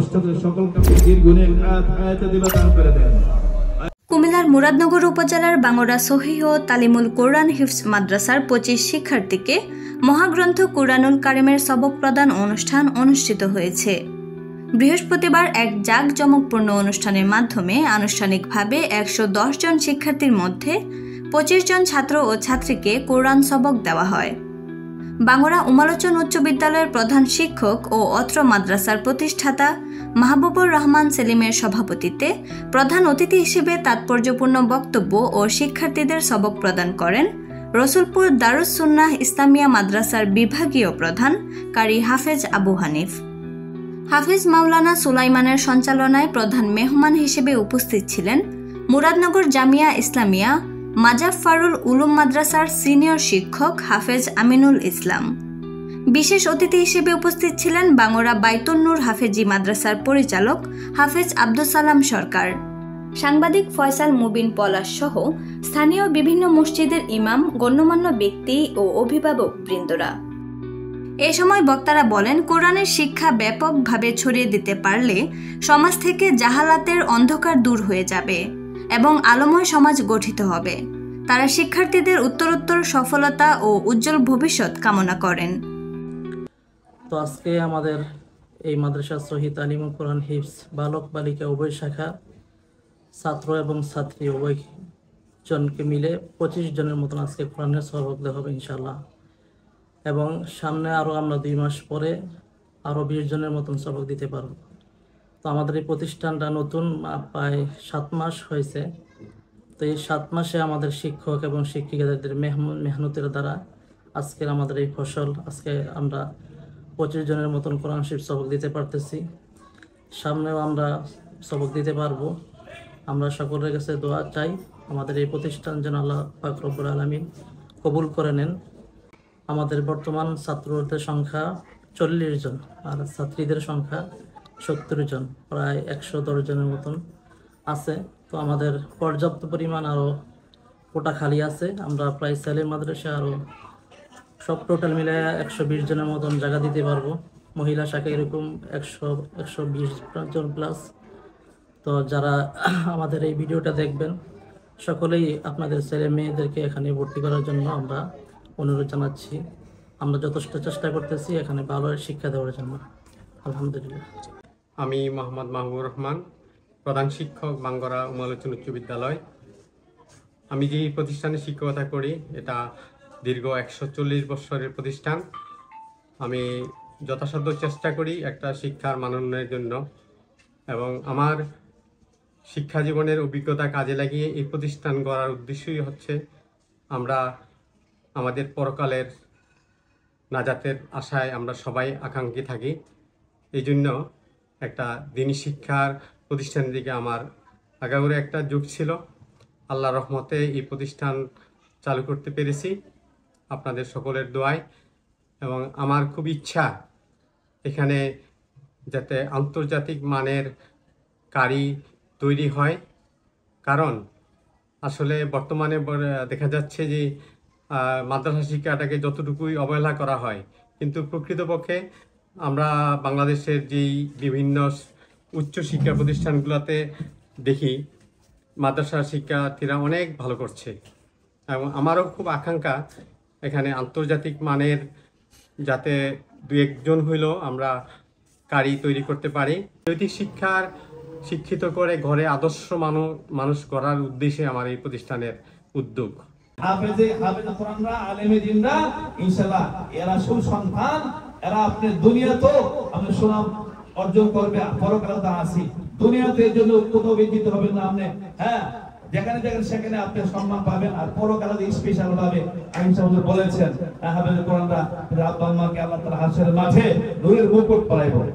নষ্ট করে সকলকে দীর্ঘদিন হায়াতে দিল দান করে দেন। কুমিল্লার মুরাদনগর উপজেলার বাঙ্গরা সহিহ তালিমুল কোরআন হিফজ মাদ্রাসার 25 শিক্ষার্থীকে মহাগ্রন্থ কুরআনুল কারিমের সবক প্রদান অনুষ্ঠান অনুষ্ঠিত হয়েছে। বৃহস্পতিবার এক জাঁকজমকপূর্ণ অনুষ্ঠানের মাধ্যমে আনুষ্ঠানিকভাবে 110 জন শিক্ষার্থীর মধ্যে 25 জন ছাত্র ও ছাত্রীকে কোরআন সবক দেওয়া হয়। বাঙ্গরা উমালোচন উচ্চ বিদ্যালয়ের প্রধান শিক্ষক ও অত্র মাদ্রাসার প্রতিষ্ঠাতা মাহবুবুর রহমান সেলিমের সভাপতিত্বে প্রধান অতিথি হিসেবে তাৎপর্যপূর্ণ বক্তব্য ও শিক্ষার্থীদের সবক প্রদান করেন রসুলপুর দারুস সুন্নাহ ইসলামিয়া মাদ্রাসার বিভাগীয় প্রধান কারি হাফেজ আবু হানিফ। হাফেজ মাওলানা সুলাইমানের সঞ্চালনায় প্রধান মেহমান হিসেবে উপস্থিত ছিলেন মুরাদনগর জামিয়া ইসলামিয়া মাজাফফারুল উলুম মাদ্রাসার সিনিয়র শিক্ষক হাফেজ আমিনুল ইসলাম। বিশেষ অতিথি হিসেবে উপস্থিত ছিলেন বাঙ্গরা বাইতুন নূর হাফেজি মাদ্রাসার পরিচালক হাফেজ আব্দুস সালাম সরকার, সাংবাদিক ফয়সাল মুবিন পলাশ সহ স্থানীয় বিভিন্ন মসজিদের ইমাম, গণ্যমান্য ব্যক্তি ও অভিভাবক বৃন্দরা। এ সময় বক্তারা বলেন, কোরআনের শিক্ষা ব্যাপকভাবে ছড়িয়ে দিতে পারলে সমাজ থেকে জাহালাতের অন্ধকার দূর হয়ে যাবে এবং আলোময় সমাজ গঠিত হবে। তারা শিক্ষার্থীদের উত্তরোত্তর সফলতা ও উজ্জ্বল ভবিষ্যৎ কামনা করেন। তো আজকে আমাদের এই মাদ্রাসা সহিহ তালিমুল কোরআন হিফজ বালক বালিকা উভয় শাখা ছাত্র এবং ছাত্রী উভয় জনকে মিলে 25 জনের মতন আজকে কোরআনের সবক দেওয়া হবে ইনশাআল্লাহ, এবং সামনে আরও আমরা 2 মাস পরে আরও 20 জনের মতন সবক দিতে পারব। তো আমাদের এই প্রতিষ্ঠানটা নতুন প্রায় 7 মাস হয়েছে। তো এই 7 মাসে আমাদের শিক্ষক এবং শিক্ষিকাদের মেহনতের দ্বারা আজকের আমাদের এই ফসল, আজকে আমরা 25 জনের মতন কোরআন শরীফ সবক দিতে পারতেছি। সামনেও আমরা সবক দিতে পারবো। আমরা সকলের কাছে দোয়া চাই আমাদের এই প্রতিষ্ঠান যেন আল্লাহ পাক রব্বুল আলামিন কবুল করে নেন। আমাদের বর্তমান ছাত্রদের সংখ্যা 40 জন আর ছাত্রীদের সংখ্যা 70 জন, প্রায় 110 জনের মতন আছে। তো আমাদের পর্যাপ্ত পরিমাণ আরও কোটা খালি আছে। আমরা প্রায় ছেলে মাদ্রাসা আরও সব টোটাল মিলে 120 জনের মতন জায়গা দিতে পারবো। মহিলা শাখা এরকম 120 জন প্লাস। তো যারা আমাদের এই ভিডিওটা দেখবেন সকলেই আপনাদের ছেলে মেয়েদেরকে এখানে ভর্তি করার জন্য আমরা অনুরোধ জানাচ্ছি। আমরা যথেষ্ট চেষ্টা করতেছি এখানে ভালো শিক্ষা দেওয়ার জন্য। আলহামদুলিল্লাহ। আমি মোহাম্মদ মাহবুবুর রহমান, প্রধান শিক্ষক বাঙ্গরা উমালোচন উচ্চ বিদ্যালয়। আমি যে প্রতিষ্ঠানে শিক্ষকতা করি এটা দীর্ঘ 140 বছরের প্রতিষ্ঠান। আমি যথাসাধ্য চেষ্টা করি একটা শিক্ষার মান উন্নয়নের জন্য, এবং আমার শিক্ষা জীবনের অভিজ্ঞতা কাজে লাগিয়ে এই প্রতিষ্ঠান গড়ার উদ্দেশ্যই হচ্ছে আমরা আমাদের পরকালের নাজাতের আশায় আমরা সবাই আকাঙ্ক্ষী থাকি। এই জন্য একটা দিনী শিক্ষার প্রতিষ্ঠানের দিকে আমার আগাগোড়া একটা যুগ ছিল। আল্লাহর রহমতে এই প্রতিষ্ঠান চালু করতে পেরেছি আপনাদের সকলের দোয়ায়, এবং আমার খুব ইচ্ছা এখানে যাতে আন্তর্জাতিক মানের কারি তৈরি হয়। কারণ আসলে বর্তমানে দেখা যাচ্ছে যে মাদ্রাসা শিক্ষাটাকে যতটুকুই অবহেলা করা হয়, কিন্তু প্রকৃতপক্ষে আমরা বাংলাদেশের যেই বিভিন্ন উচ্চ শিক্ষা প্রতিষ্ঠানগুলোতে দেখি মাদ্রাসা শিক্ষার্থীরা অনেক ভালো করছে, এবং আমারও খুব আকাঙ্ক্ষা এখানে আন্তর্জাতিক মানের যাতে 2-1 জন হইলেও আমরা কারি তৈরি করতে পারি। নৈতিক শিক্ষার শিক্ষিত করে ঘরে আদর্শ মানুষ গড়ার উদ্দেশ্যে আমার এই প্রতিষ্ঠানের উদ্যোগ। হাফেজে কোরআনরা, আলেমে দিনরা ইনশাআল্লাহ এরা সুসন্তান, এরা আপনি দুনিয়াতেও আপনি সুনাম অর্জন করবে, পরকালে তা আসি। দুনিয়াতে এর জন্য কোথাও বিজিত হবেন না আপনি, হ্যাঁ, যেখানে সেখানে আপনি সম্মান পাবেন, আর পরকালে স্পেশাল ভাবে আইনসাহুজুর বলেছেন হাফেজে কোরআনরা আব্বা আম্মাকে আল্লাহ তাআলা হাসরের মাঠে নূরের মুকুট পরাইবে।